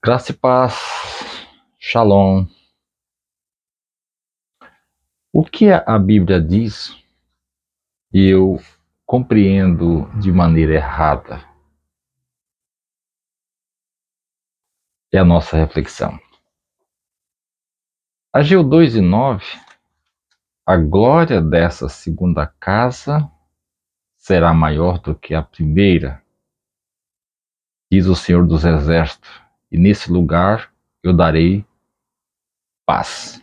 Graça e paz, Shalom. O que a Bíblia diz e eu compreendo de maneira errada é a nossa reflexão. Ageu 2:9, a glória dessa segunda casa será maior do que a primeira, diz o Senhor dos Exércitos, e nesse lugar eu darei paz.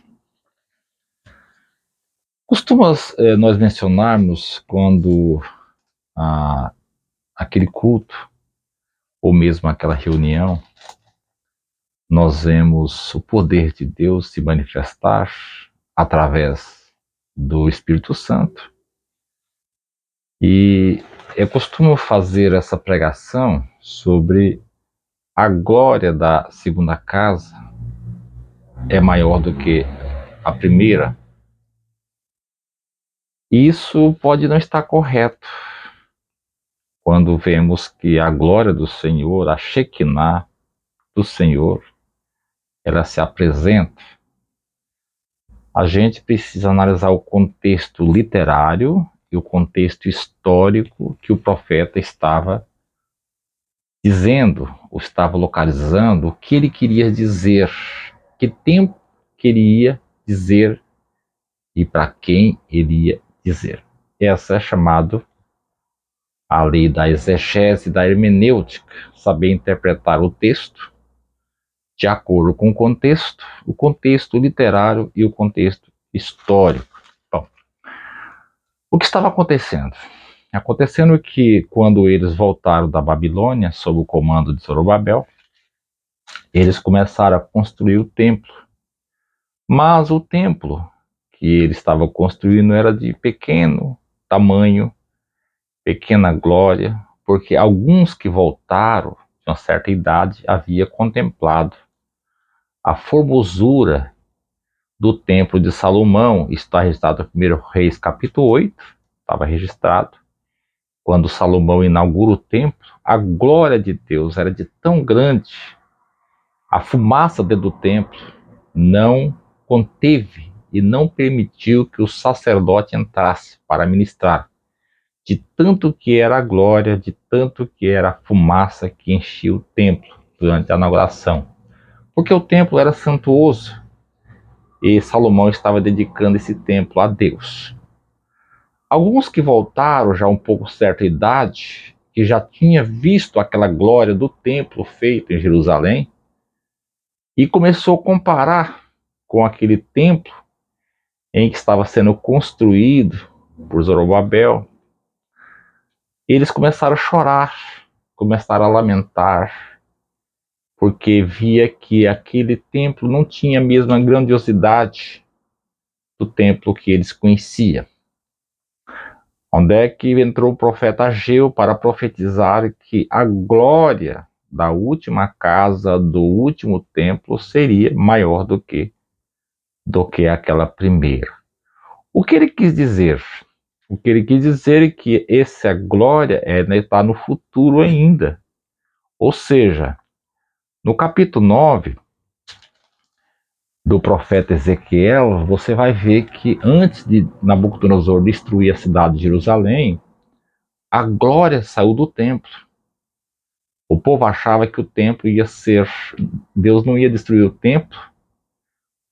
Costuma nós mencionarmos quando aquele culto, ou mesmo aquela reunião, nós vemos o poder de Deus se manifestar através do Espírito Santo. E eu costumo fazer essa pregação sobre a glória da segunda casa é maior do que a primeira. Isso pode não estar correto quando vemos que a glória do Senhor, a Shekinah do Senhor, ela se apresenta. A gente precisa analisar o contexto literário e o contexto histórico que o profeta estava dizendo, ou estava localizando, o que ele queria dizer, que tempo queria dizer e para quem ele ia dizer. Essa é chamada a lei da exegese e da hermenêutica, saber interpretar o texto de acordo com o contexto literário e o contexto histórico. Bom, o que estava acontecendo? Acontecendo que quando eles voltaram da Babilônia, sob o comando de Zorobabel, eles começaram a construir o templo. Mas o templo que eles estavam construindo era de pequeno tamanho, pequena glória, porque alguns que voltaram de uma certa idade haviam contemplado a formosura do templo de Salomão. Está registrado no 1 Reis capítulo 8, estava registrado. Quando Salomão inaugura o templo, a glória de Deus era de tão grande, a fumaça dentro do templo não conteve e não permitiu que o sacerdote entrasse para ministrar, de tanto que era a glória, de tanto que era a fumaça que enchia o templo durante a inauguração. Porque o templo era santuoso e Salomão estava dedicando esse templo a Deus. Alguns que voltaram já um pouco certa idade, que já tinha visto aquela glória do templo feito em Jerusalém, e começou a comparar com aquele templo em que estava sendo construído por Zorobabel. Eles começaram a chorar, começaram a lamentar, porque via que aquele templo não tinha a mesma grandiosidade do templo que eles conheciam. Onde é que entrou o profeta Ageu para profetizar que a glória da última casa, do último templo, seria maior do que aquela primeira. O que ele quis dizer? O que ele quis dizer é que essa glória está no futuro ainda. Ou seja, no capítulo 9 do profeta Ezequiel, você vai ver que antes de Nabucodonosor destruir a cidade de Jerusalém, a glória saiu do templo. O povo achava que o templo ia ser... Deus não ia destruir o templo,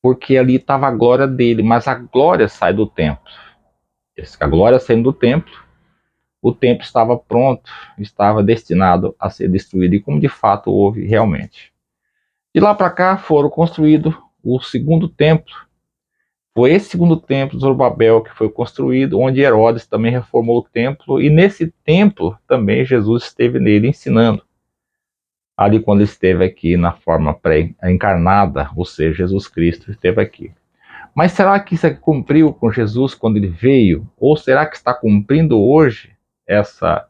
porque ali estava a glória dele, mas a glória sai do templo. A glória saindo do templo, o templo estava pronto, estava destinado a ser destruído, e como de fato houve realmente. De lá para cá foram construídos o segundo templo. Foi esse segundo templo de Zorobabel que foi construído, onde Herodes também reformou o templo, e nesse templo também Jesus esteve nele ensinando. Ali quando ele esteve aqui na forma pré-encarnada, ou seja, Jesus Cristo esteve aqui. Mas será que isso cumpriu com Jesus quando ele veio? Ou será que está cumprindo hoje essa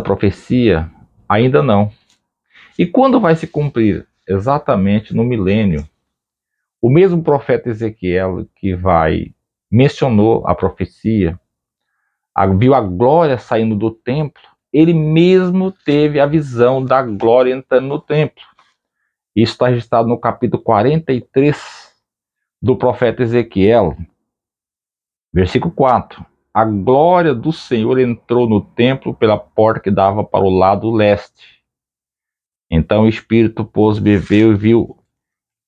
profecia? Ainda não. E quando vai se cumprir? Exatamente no milênio. O mesmo profeta Ezequiel que mencionou a profecia, viu a glória saindo do templo, ele mesmo teve a visão da glória entrando no templo. Isso está registrado no capítulo 43 do profeta Ezequiel, versículo 4. A glória do Senhor entrou no templo pela porta que dava para o lado leste. Então o Espírito pôs-me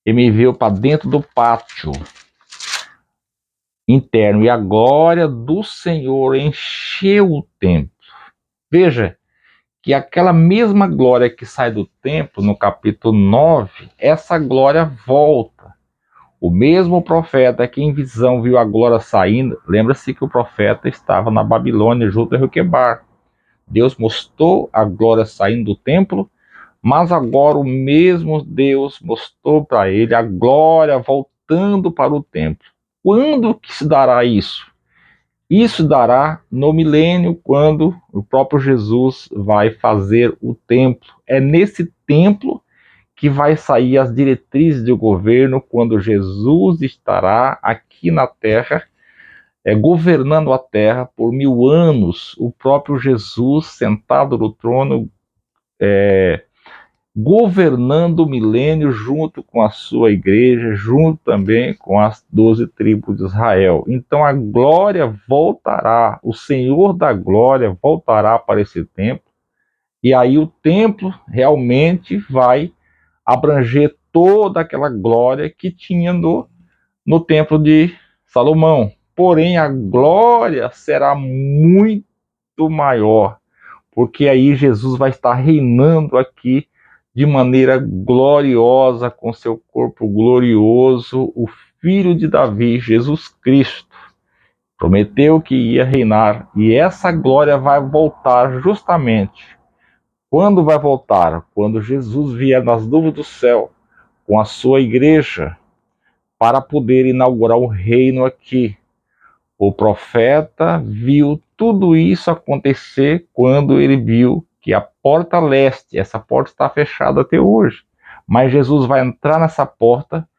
e me viu para dentro do pátio interno, e a glória do Senhor encheu o templo. Veja que aquela mesma glória que sai do templo, no capítulo 9, essa glória volta. O mesmo profeta que em visão viu a glória saindo, lembra-se que o profeta estava na Babilônia junto a Joquebar. Deus mostrou a glória saindo do templo, mas agora o mesmo Deus mostrou para ele a glória voltando para o templo. Quando que se dará isso? Isso dará no milênio, quando o próprio Jesus vai fazer o templo. É nesse templo que vai sair as diretrizes do governo, quando Jesus estará aqui na terra, governando a terra por 1000 anos. O próprio Jesus sentado no trono, governando o milênio junto com a sua igreja, junto também com as 12 tribos de Israel. Então a glória voltará, o Senhor da glória voltará para esse templo, e aí o templo realmente vai abranger toda aquela glória que tinha no templo de Salomão. Porém, a glória será muito maior, porque aí Jesus vai estar reinando aqui de maneira gloriosa, com seu corpo glorioso, o Filho de Davi, Jesus Cristo. Prometeu que ia reinar, e essa glória vai voltar justamente. Quando vai voltar? Quando Jesus vier nas nuvens do céu, com a sua igreja, para poder inaugurar o reino aqui. O profeta viu tudo isso acontecer quando ele viu que a porta leste, essa porta está fechada até hoje, mas Jesus vai entrar nessa porta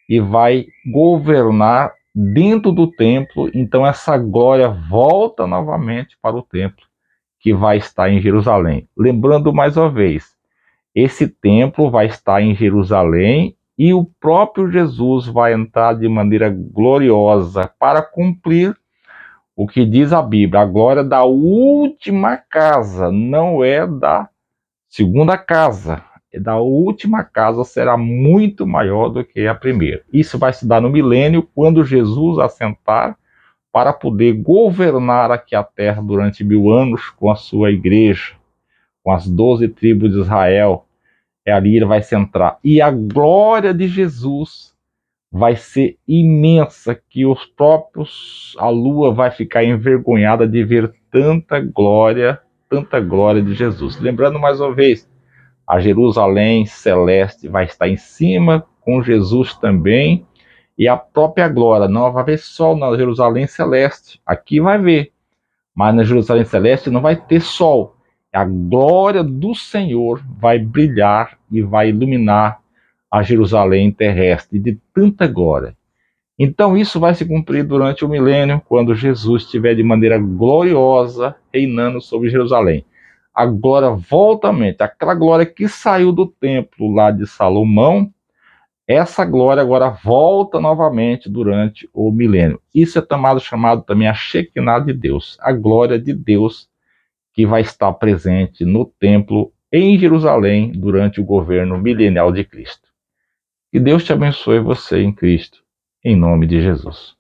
e vai governar dentro do templo. Então essa glória volta novamente para o templo, que vai estar em Jerusalém. Lembrando mais uma vez, esse templo vai estar em Jerusalém, e o próprio Jesus vai entrar de maneira gloriosa para cumprir o que diz a Bíblia. A glória da última casa, não é da segunda casa. É da última casa, será muito maior do que a primeira. Isso vai se dar no milênio, quando Jesus assentar para poder governar aqui a terra durante 1000 anos com a sua igreja, com as 12 tribos de Israel. Ali ele vai centrar. E a glória de Jesus vai ser imensa, que a lua vai ficar envergonhada de ver tanta glória de Jesus. Lembrando mais uma vez, a Jerusalém celeste vai estar em cima com Jesus também, e a própria glória. Não vai haver sol na Jerusalém celeste. Aqui vai ver, mas na Jerusalém celeste não vai ter sol. A glória do Senhor vai brilhar e vai iluminar a Jerusalém terrestre de tanta glória. Então isso vai se cumprir durante o milênio, quando Jesus estiver de maneira gloriosa reinando sobre Jerusalém. A glória volta, aquela glória que saiu do templo lá de Salomão, essa glória agora volta novamente durante o milênio. Isso é chamado também a Shekinah de Deus, a glória de Deus que vai estar presente no templo em Jerusalém durante o governo milenial de Cristo. Que Deus te abençoe, você em Cristo, em nome de Jesus.